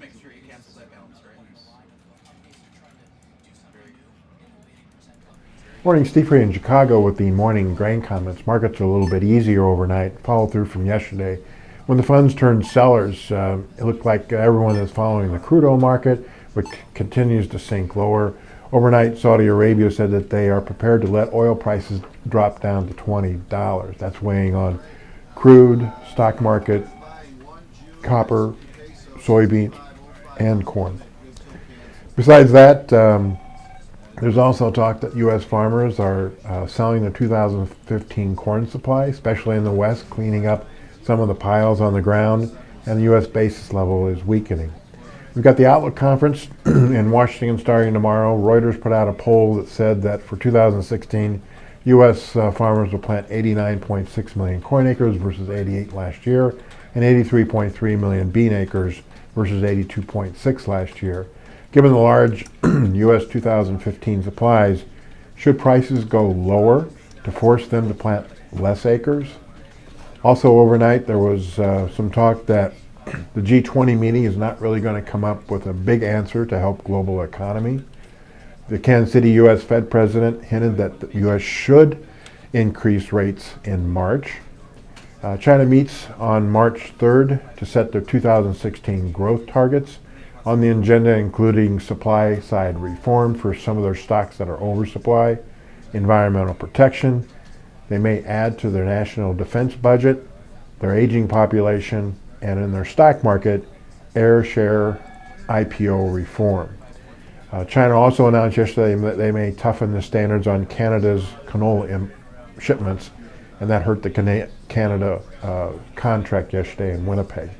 making sure you cancel that balance, right? Morning, Steve here in Chicago with the morning grain comments. Markets are a little bit easier overnight. Follow through from yesterday. When the funds turned sellers, it looked like everyone is following the crude oil market, which continues to sink lower. Overnight, Saudi Arabia said that they are prepared to let oil prices drop down to $20. That's weighing on crude, stock market, copper, soybeans, and corn. Besides that, there's also talk that U.S. farmers are selling their 2015 corn supply, especially in the West, cleaning up some of the piles on the ground, and the U.S. basis level is weakening. We've got the Outlook Conference in Washington starting tomorrow. Reuters put out a poll that said that for 2016, U.S. Farmers will plant 89.6 million corn acres versus 88 last year, and 83.3 million bean acres versus 82.6 last year. Given the large U.S. 2015 supplies, should prices go lower to force them to plant less acres? Also overnight, there was some talk that the G20 meeting is not really going to come up with a big answer to help global economy. The Kansas City U.S. Fed president hinted that the U.S. should increase rates in March. China meets on March 3rd to set their 2016 growth targets, on the agenda including supply side reform for some of their stocks that are oversupply, environmental protection. They may add to their national defense budget, their aging population, and in their stock market, air share IPO reform. China also announced yesterday that they may toughen the standards on Canada's canola shipments, and that hurt the Canada contract yesterday in Winnipeg.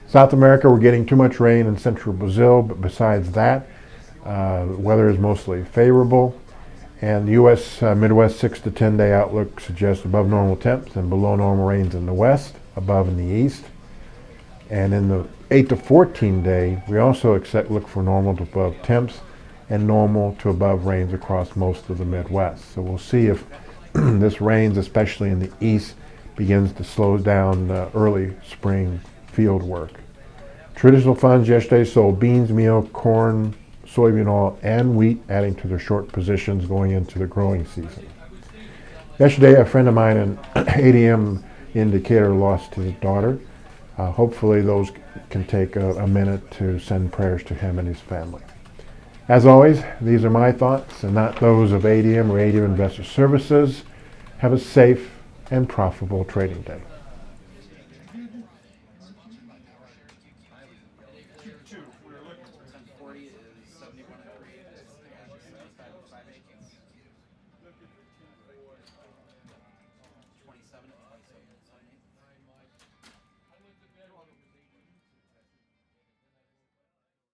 South America, we're getting too much rain in central Brazil, but besides that, the weather is mostly favorable. And the U.S. Midwest 6 to 10 day outlook suggests above normal temps and below normal rains in the west, above in the east. And in the 8 to 14 day, we also look for normal to above temps and normal to above rains across most of the Midwest. So we'll see if this rains, especially in the east, begins to slow down early spring field work. Traditional funds yesterday sold beans, meal, corn, soybean oil, and wheat, adding to their short positions going into the growing season. Yesterday, a friend of mine, an ADM indicator, lost his daughter. Hopefully those can take a minute to send prayers to him and his family. As always, these are my thoughts and not those of ADM or ADM Investor Services. Have a safe and profitable trading day.